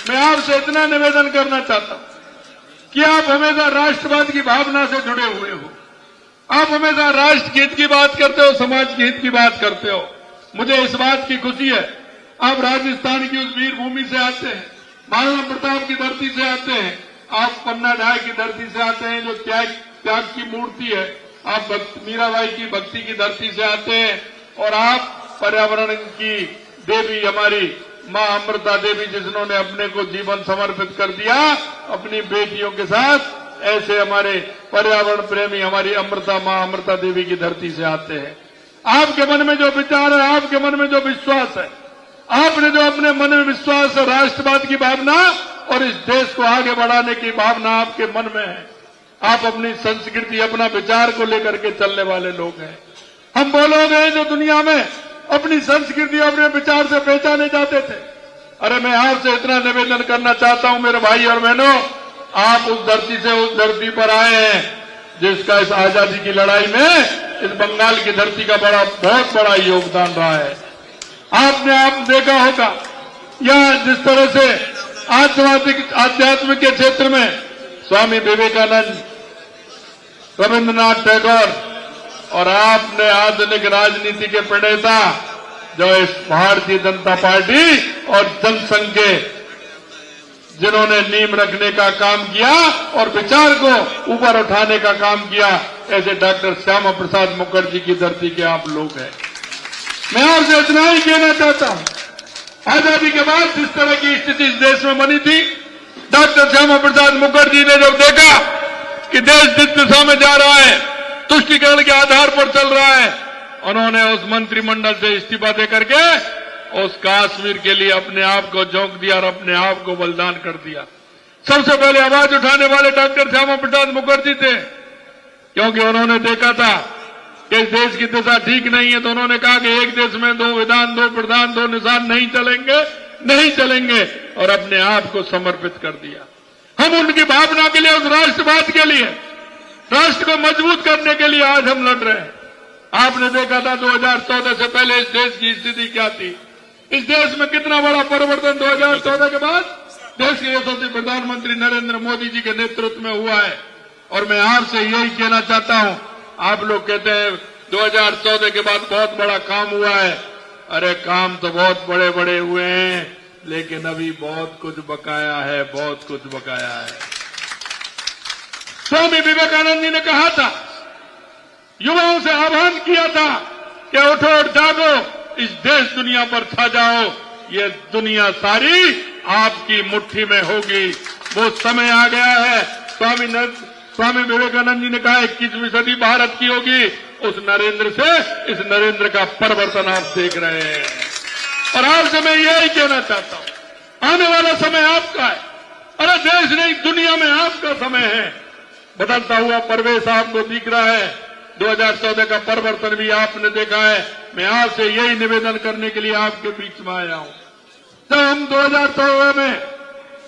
मैं आपसे इतना निवेदन करना चाहता हूं कि आप हमेशा राष्ट्रवाद की भावना से जुड़े हुए हो। आप हमेशा राष्ट्र हित की बात करते हो, समाज के हित की बात करते हो। मुझे इस बात की खुशी है, आप राजस्थान की उस वीर भूमि से आते हैं, महाराणा प्रताप की धरती से आते हैं, आप पन्ना ढाई की धरती से आते हैं जो त्याग की मूर्ति है, आप मीराबाई की भक्ति की धरती से आते हैं, और आप पर्यावरण की देवी हमारी मां अमृता देवी जिन्होंने अपने को जीवन समर्पित कर दिया अपनी बेटियों के साथ, ऐसे हमारे पर्यावरण प्रेमी हमारी मां अमृता देवी की धरती से आते हैं। आपके मन में जो विचार है, आपके मन में जो विश्वास है, आपने जो अपने मन में विश्वास है, राष्ट्रवाद की भावना और इस देश को आगे बढ़ाने की भावना आपके मन में है। आप अपनी संस्कृति, अपना विचार को लेकर के चलने वाले लोग हैं। हम वो लोग हैं जो दुनिया में अपनी संस्कृति, अपने विचार से पहचाने जाते थे। अरे मैं आपसे इतना निवेदन करना चाहता हूं मेरे भाई और बहनों, आप उस धरती से उस धरती पर आए हैं जिसका इस आजादी की लड़ाई में इस बंगाल की धरती का बहुत बड़ा योगदान रहा है। आपने देखा होगा यह जिस तरह से आध्यात्म के क्षेत्र में स्वामी विवेकानंद, रविन्द्रनाथ टैगोर और आपने आधुनिक राजनीति के प्रणेता जो इस भारतीय जनता पार्टी और जनसंघ के जिन्होंने नींव रखने का काम किया और विचार को ऊपर उठाने का काम किया, ऐसे डॉक्टर श्यामा प्रसाद मुखर्जी की धरती के आप लोग हैं। मैं आपसे इतना ही कहना चाहता हूं, आजादी के बाद जिस तरह की स्थिति इस देश में बनी थी, डॉक्टर श्यामा प्रसाद मुखर्जी ने जब देखा कि देश जिस दिशा में जा रहा है, तुष्टीकरण के आधार पर चल रहा है, उन्होंने उस मंत्रिमंडल से इस्तीफा देकर के उस कश्मीर के लिए अपने आप को झोंक दिया और अपने आप को बलिदान कर दिया। सबसे पहले आवाज उठाने वाले डॉक्टर श्यामा प्रसाद मुखर्जी थे, क्योंकि उन्होंने देखा था कि इस देश की दिशा ठीक नहीं है। तो उन्होंने कहा कि एक देश में दो विधान, दो प्रधान, दो निशान नहीं चलेंगे और अपने आप को समर्पित कर दिया। हम उनकी भावना के लिए, उस राष्ट्रवाद के लिए, राष्ट्र को मजबूत करने के लिए आज हम लड़ रहे हैं। आपने देखा था 2014 से पहले इस देश की स्थिति क्या थी, इस देश में कितना बड़ा परिवर्तन 2014 के बाद देश के यशस्वी प्रधानमंत्री नरेंद्र मोदी जी के नेतृत्व में हुआ है। और मैं आपसे यही कहना चाहता हूं, आप लोग कहते हैं 2014 के बाद बहुत बड़ा काम हुआ है। अरे काम तो बहुत बड़े बड़े हुए हैं, लेकिन अभी बहुत कुछ बकाया है, बहुत कुछ बकाया है। स्वामी विवेकानंद जी ने कहा था, युवाओं से आह्वान किया था कि उठो और जागो, इस देश दुनिया पर छा जाओ, ये दुनिया सारी आपकी मुट्ठी में होगी। वो समय आ गया है। स्वामी विवेकानंद जी ने कहा 21वीं सदी भारत की होगी। उस नरेंद्र से इस नरेंद्र का परिवर्तन आप देख रहे हैं। और आपसे मैं यही कहना चाहता हूं, आने वाला समय आपका है। अरे देश नहीं, दुनिया में आपका समय है। बदलता हुआ परिवेश आपको दिख रहा है। 2014 का परिवर्तन भी आपने देखा है। मैं आपसे यही निवेदन करने के लिए आपके बीच में आया हूं। जब हम 2014 में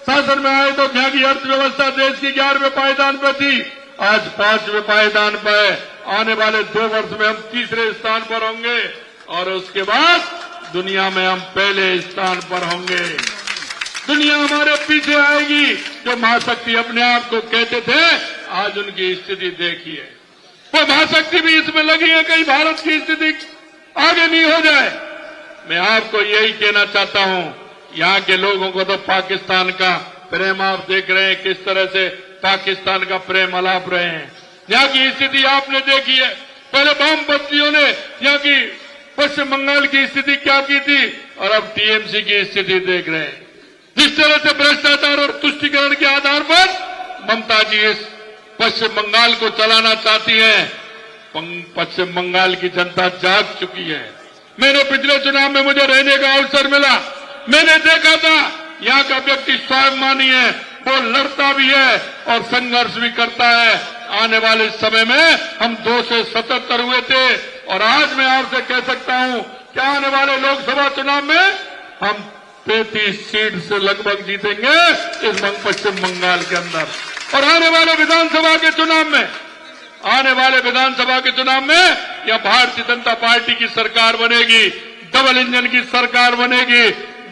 शासन में आए तो यहाँ की अर्थव्यवस्था देश की 11वें पायदान पर थी, आज 5वें पायदान पर। आने वाले 2 वर्ष में हम 3रे स्थान पर होंगे और उसके बाद दुनिया में हम पहले स्थान पर होंगे। दुनिया हमारे पीछे आएगी। जो महाशक्ति अपने आप को कहते थे, आज उनकी स्थिति देखिए। वो महाशक्ति भी इसमें लगी है कहीं भारत की स्थिति आगे नहीं हो जाए। मैं आपको यही कहना चाहता हूं, यहां के लोगों को तो पाकिस्तान का प्रेम आप देख रहे हैं, किस तरह से पाकिस्तान का प्रेम अलाप रहे हैं। यहाँ की स्थिति आपने देखी है। पहले वामपंथियों ने यहाँ की पश्चिम बंगाल की स्थिति क्या की थी और अब टीएमसी की स्थिति देख रहे हैं। जिस तरह से भ्रष्टाचार और तुष्टीकरण के आधार पर ममता जी इस पश्चिम बंगाल को चलाना चाहती है, पश्चिम बंगाल की जनता जाग चुकी है। मैंने पिछले चुनाव में मुझे रहने का अवसर मिला, मैंने देखा था यहाँ का व्यक्ति स्वाभिमानी है, वो लड़ता भी है और संघर्ष भी करता है। आने वाले समय में हम 2 से 77 हुए थे और आज मैं आपसे कह सकता हूं कि आने वाले लोकसभा चुनाव में हम 33 सीट से लगभग जीतेंगे इस पश्चिम बंगाल के अंदर। और आने वाले विधानसभा के चुनाव में यह भारतीय जनता पार्टी की सरकार बनेगी, डबल इंजन की सरकार बनेगी।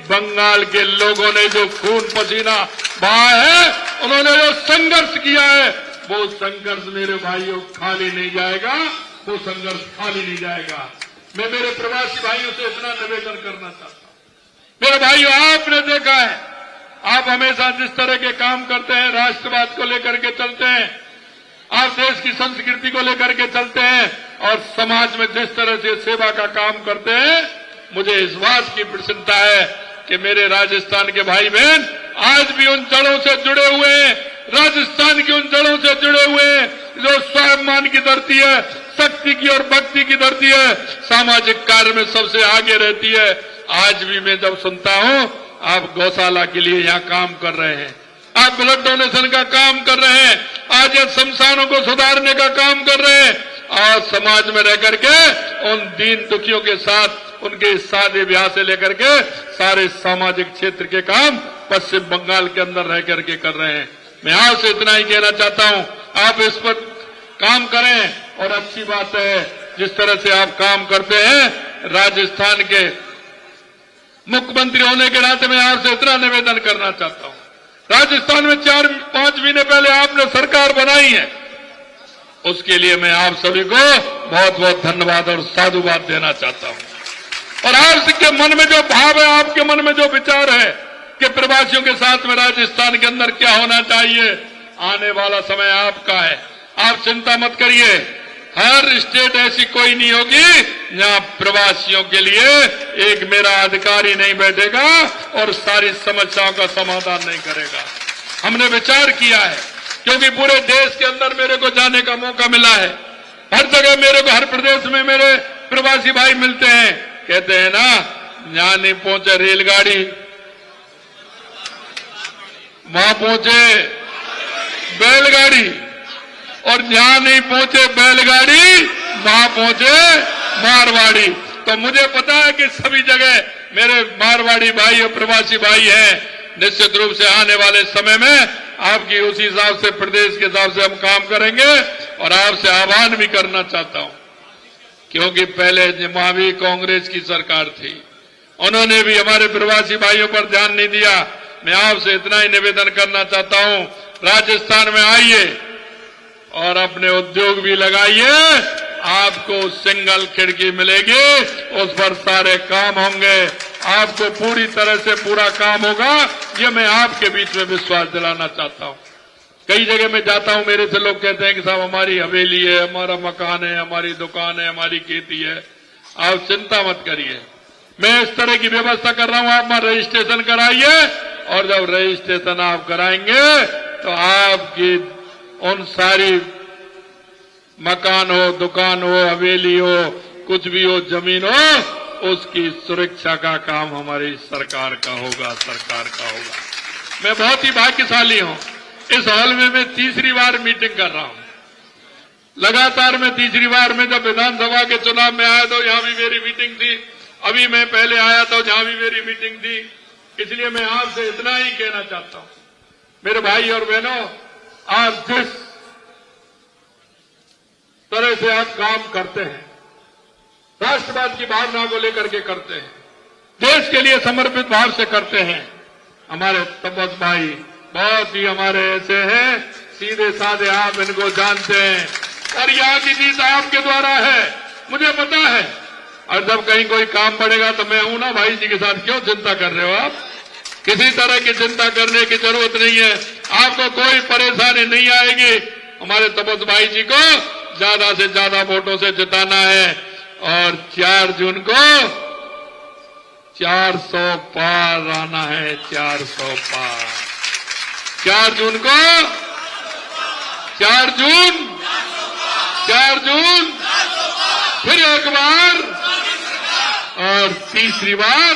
बंगाल के लोगों ने जो खून पसीना बहाया है, उन्होंने जो संघर्ष किया है, वो संघर्ष मेरे भाइयों खाली नहीं जाएगा, वो संघर्ष खाली नहीं जाएगा। मैं मेरे प्रवासी भाइयों से इतना निवेदन करना चाहता हूं। मेरे भाइयों, आपने देखा है, आप हमेशा जिस तरह के काम करते हैं, राष्ट्रवाद को लेकर के चलते हैं, आप देश की संस्कृति को लेकर के चलते हैं और समाज में जिस तरह से सेवा का काम करते हैं, मुझे इस बात की प्रसन्नता है कि मेरे राजस्थान के भाई बहन आज भी उन जड़ों से जुड़े हुए हैं, राजस्थान की उन जड़ों से जुड़े हुए हैं जो स्वाभिमान की धरती है, शक्ति की और भक्ति की धरती है, सामाजिक कार्य में सबसे आगे रहती है। आज भी मैं जब सुनता हूं आप गौशाला के लिए यहां काम कर रहे हैं, आप ब्लड डोनेशन का काम कर रहे हैं, आज ये शमशानों को सुधारने का काम कर रहे हैं, आज समाज में रह करके उन दीन दुखियों के साथ उनके शादी ब्याह से लेकर के सारे सामाजिक क्षेत्र के काम पश्चिम बंगाल के अंदर रह करके कर रहे हैं। मैं आपसे इतना ही कहना चाहता हूं, आप इस पर काम करें और अच्छी बात है जिस तरह से आप काम करते हैं। राजस्थान के मुख्यमंत्री होने के नाते मैं आपसे इतना निवेदन करना चाहता हूं, राजस्थान में 4-5 महीने पहले आपने सरकार बनाई है, उसके लिए मैं आप सभी को बहुत बहुत धन्यवाद और साधुवाद देना चाहता हूं। और आपके मन में जो भाव है, आपके मन में जो विचार है कि प्रवासियों के साथ में राजस्थान के अंदर क्या होना चाहिए, आने वाला समय आपका है, आप चिंता मत करिए। हर स्टेट ऐसी कोई नहीं होगी जहां प्रवासियों के लिए एक मेरा अधिकारी नहीं बैठेगा और सारी समस्याओं का समाधान नहीं करेगा। हमने विचार किया है क्योंकि पूरे देश के अंदर मेरे को जाने का मौका मिला है, हर जगह मेरे को, हर प्रदेश में मेरे प्रवासी भाई मिलते हैं, कहते हैं ना, जहां नहीं पहुंचे रेलगाड़ी वहां पहुंचे बैलगाड़ी, और जहां नहीं पहुंचे बैलगाड़ी वहां पहुंचे मारवाड़ी। तो मुझे पता है कि सभी जगह मेरे मारवाड़ी भाई और प्रवासी भाई हैं। निश्चित रूप से आने वाले समय में आपकी उसी हिसाब से, प्रदेश के हिसाब से हम काम करेंगे। और आपसे आह्वान भी करना चाहता हूं क्योंकि पहले वहां भी कांग्रेस की सरकार थी, उन्होंने भी हमारे प्रवासी भाइयों पर ध्यान नहीं दिया। मैं आपसे इतना ही निवेदन करना चाहता हूं, राजस्थान में आइए और अपने उद्योग भी लगाइए, आपको सिंगल खिड़की मिलेगी, उस पर सारे काम होंगे, आपको पूरी तरह से पूरा काम होगा, ये मैं आपके बीच में विश्वास दिलाना चाहता हूं। कई जगह मैं जाता हूं, मेरे से लोग कहते हैं कि साहब हमारी हवेली है, हमारा मकान है, हमारी दुकान है, हमारी खेती है। आप चिंता मत करिए, मैं इस तरह की व्यवस्था कर रहा हूं, आप वहां रजिस्ट्रेशन कराइए और जब रजिस्ट्रेशन आप कराएंगे तो आपकी उन सारी मकान हो, दुकान हो, हवेली हो, कुछ भी हो, जमीन हो, उसकी सुरक्षा का काम हमारी सरकार का होगा, सरकार का होगा। मैं बहुत ही भाग्यशाली हूं, इस हॉल में मैं तीसरी बार मीटिंग कर रहा हूं लगातार। मैं तीसरी बार में जब विधानसभा के चुनाव में आया तो यहां भी मेरी मीटिंग थी, अभी मैं पहले आया तो जहां भी मेरी मीटिंग थी। इसलिए मैं आपसे इतना ही कहना चाहता हूं, मेरे भाई और बहनों, आप जिस तरह से आप काम करते हैं, राष्ट्रवाद की भावना को लेकर के करते हैं, देश के लिए समर्पित भाव से करते हैं, हमारे तपस भाई बहुत ही हमारे ऐसे हैं, सीधे साधे, आप इनको जानते हैं और यहाँ की जीत आपके द्वारा है, मुझे पता है। और जब कहीं कोई काम बढ़ेगा तो मैं हूं ना भाई जी के साथ, क्यों चिंता कर रहे हो आप? किसी तरह की चिंता करने की जरूरत नहीं है, आपको कोई परेशानी नहीं आएगी। हमारे तपस भाई जी को ज्यादा से ज्यादा वोटों से जिताना है और 4 जून को 400 पार आना है, 400 पार। 4 जून को 4 जून फिर एक बार और तीसरी बार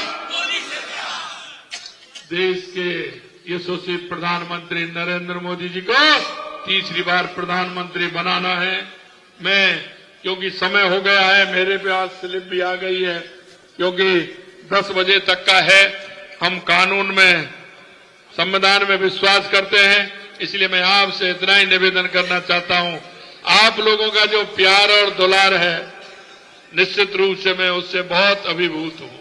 देश के यशस्वी प्रधानमंत्री नरेंद्र मोदी जी को तीसरी बार प्रधानमंत्री बनाना है। मैं, क्योंकि समय हो गया है, मेरे पे आज स्लिप भी आ गई है, क्योंकि 10 बजे तक का है। हम कानून में, संविधान में विश्वास करते हैं, इसलिए मैं आपसे इतना ही निवेदन करना चाहता हूं, आप लोगों का जो प्यार और दुलार है, निश्चित रूप से मैं उससे बहुत अभिभूत हूं।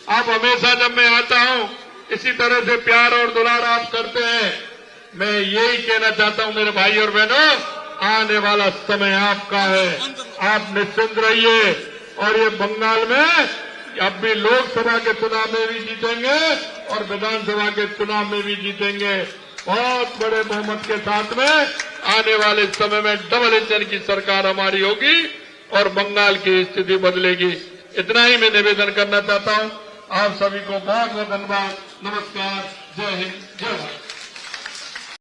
आप हमेशा जब मैं आता हूं इसी तरह से प्यार और दुलार आप करते हैं। मैं यही कहना चाहता हूं मेरे भाई और बहनों, आने वाला समय आपका है, आप निश्चिंत रहिए। और ये बंगाल में अब भी लोकसभा के चुनाव में भी जीतेंगे और विधानसभा के चुनाव में भी जीतेंगे। बहुत बड़े बहुमत के साथ में आने वाले समय में डबल इंजन की सरकार हमारी होगी और बंगाल की स्थिति बदलेगी। इतना ही मैं निवेदन करना चाहता हूं। आप सभी को बहुत बहुत धन्यवाद। नमस्कार। जय हिंद, जय भारत।